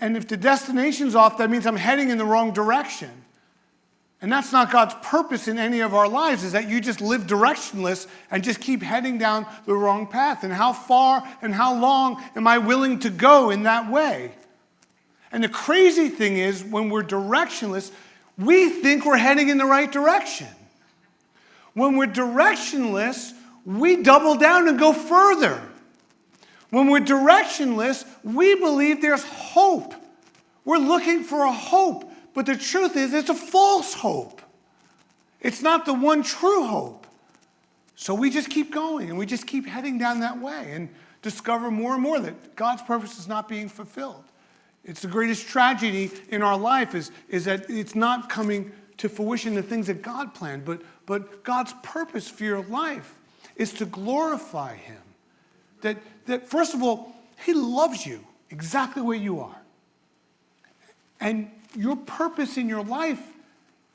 And if the destination's off, that means I'm heading in the wrong direction. And that's not God's purpose in any of our lives, is that you just live directionless and just keep heading down the wrong path. And how far and how long am I willing to go in that way? And the crazy thing is, when we're directionless, we think we're heading in the right direction. When we're directionless, we double down and go further. When we're directionless, we believe there's hope. We're looking for a hope. But the truth is, it's a false hope. It's not the one true hope. So we just keep going, and we just keep heading down that way and discover more and more that God's purpose is not being fulfilled. It's the greatest tragedy in our life is that it's not coming to fruition the things that God planned. But God's purpose for your life is to glorify Him. That first of all, He loves you exactly where you are. And your purpose in your life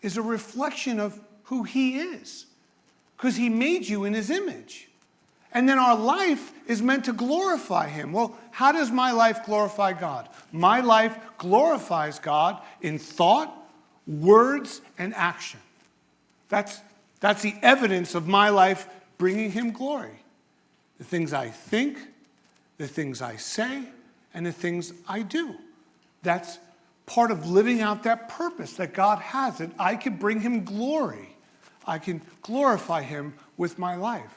is a reflection of who He is, because He made you in His image. And then our life is meant to glorify Him. Well, how does my life glorify God? My life glorifies God in thought, words, and action. That's the evidence of my life bringing Him glory. The things I think, the things I say, and the things I do. That's part of living out that purpose that God has, that I can bring Him glory. I can glorify Him with my life.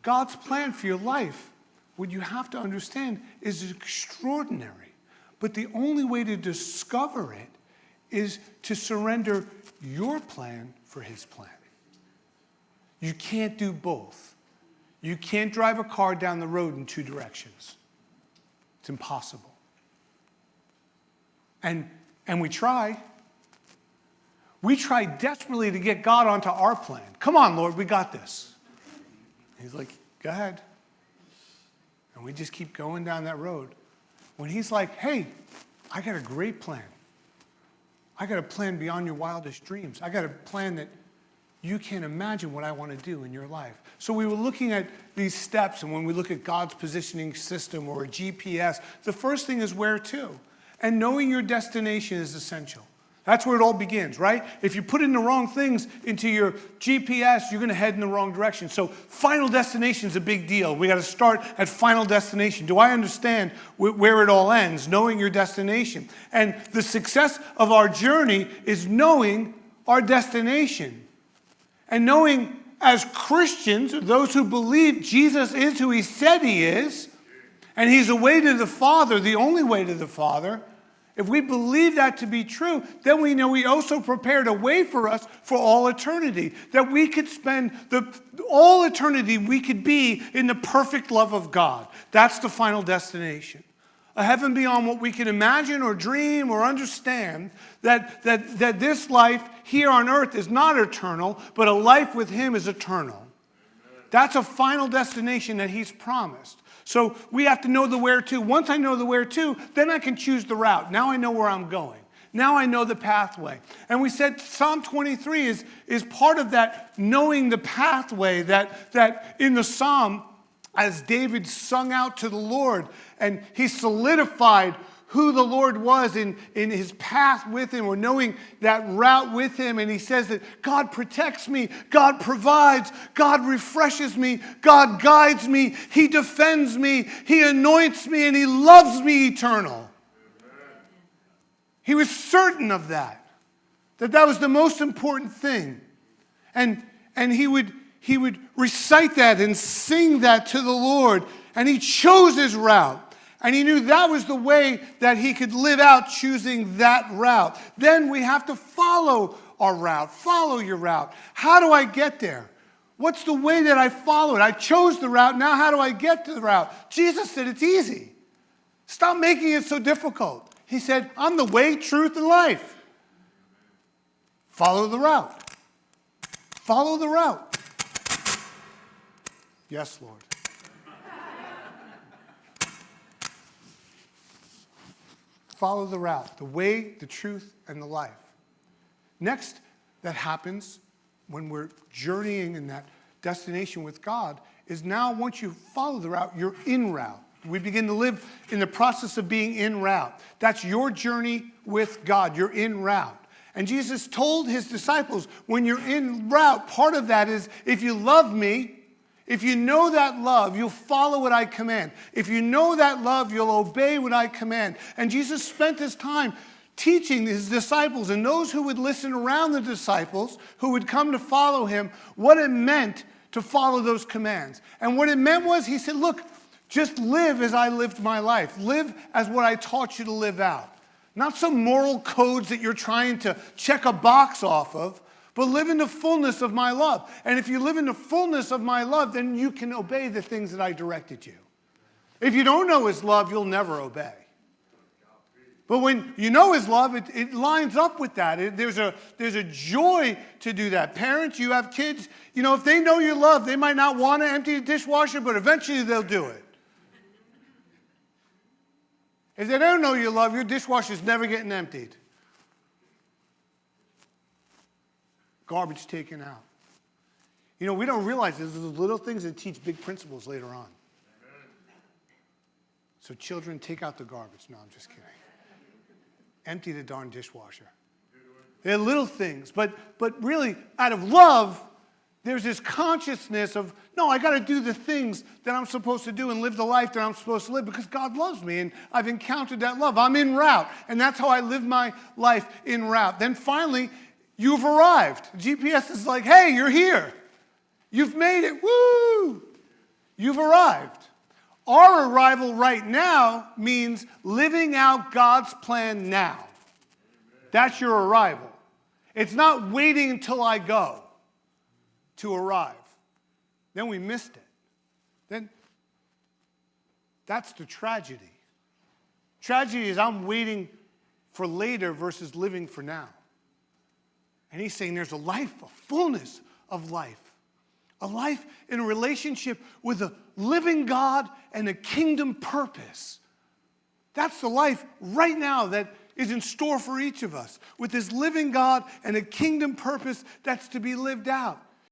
God's plan for your life, what you have to understand, is extraordinary. But the only way to discover it is to surrender your plan for His plan. You can't do both. You can't drive a car down the road in two directions. It's impossible. And we try. We try desperately to get God onto our plan. Come on, Lord, we got this. He's like, go ahead. And we just keep going down that road. When He's like, hey, I got a great plan. I got a plan beyond your wildest dreams. I got a plan that you can't imagine what I want to do in your life. So we were looking at these steps, and when we look at God's positioning system or a GPS, the first thing is where to. And knowing your destination is essential. That's where it all begins, right? If you put in the wrong things into your GPS, you're going to head in the wrong direction. So final destination is a big deal. We got to start at final destination. Do I understand where it all ends? Knowing your destination. And the success of our journey is knowing our destination. And knowing as Christians, those who believe Jesus is who He said He is, and He's the way to the Father, the only way to the Father. If we believe that to be true, then we know He also prepared a way for us for all eternity. That we could spend all eternity, we could be in the perfect love of God. That's the final destination. A heaven beyond what we can imagine or dream or understand. That this life here on earth is not eternal, but a life with Him is eternal. That's a final destination that He's promised. So we have to know the where to. Once I know the where to, then I can choose the route. Now I know where I'm going. Now I know the pathway. And we said Psalm 23 is part of that knowing the pathway that in the Psalm, as David sung out to the Lord, and he solidified who the Lord was in His path with Him, or knowing that route with Him. And he says that God protects me, God provides, God refreshes me, God guides me, He defends me, He anoints me, and He loves me eternal. Amen. He was certain of that was the most important thing. And he would recite that and sing that to the Lord, and he chose his route. And he knew that was the way that he could live out choosing that route. Then we have to follow our route. Follow your route. How do I get there? What's the way that I followed? I chose the route. Now how do I get to the route? Jesus said it's easy. Stop making it so difficult. He said, I'm the way, truth, and life. Follow the route. Follow the route. Yes, Lord. Follow the route, the way, the truth, and the life. Next, that happens when we're journeying in that destination with God is now once you follow the route, you're in route. We begin to live in the process of being en route. That's your journey with God. You're en route. And Jesus told his disciples, when you're en route, part of that is, if you love me, if you know that love, you'll follow what I command. If you know that love, you'll obey what I command. And Jesus spent his time teaching his disciples and those who would listen around the disciples, who would come to follow him, what it meant to follow those commands. And what it meant was, he said, look, just live as I lived my life. Live as what I taught you to live out. Not some moral codes that you're trying to check a box off of, but live in the fullness of my love. And if you live in the fullness of my love, then you can obey the things that I directed you. If you don't know his love, you'll never obey. But when you know his love, it lines up with that. There's a joy to do that. Parents, you have kids, if they know your love, they might not want to empty the dishwasher, but eventually they'll do it. If they don't know your love, your dishwasher's never getting emptied. Garbage taken out. We don't realize there's those little things that teach big principles later on. So children, take out the garbage. No, I'm just kidding. Empty the darn dishwasher. They're little things, but really, out of love, there's this consciousness of, no, I got to do the things that I'm supposed to do and live the life that I'm supposed to live because God loves me and I've encountered that love. I'm en route, and that's how I live my life en route. Then finally, you've arrived. GPS is like, hey, you're here. You've made it. Woo! You've arrived. Our arrival right now means living out God's plan now. That's your arrival. It's not waiting until I go to arrive. Then we missed it. Then that's the tragedy. Tragedy is I'm waiting for later versus living for now. And he's saying there's a life, a fullness of life. A life in a relationship with a living God and a kingdom purpose. That's the life right now that is in store for each of us, with this living God and a kingdom purpose that's to be lived out.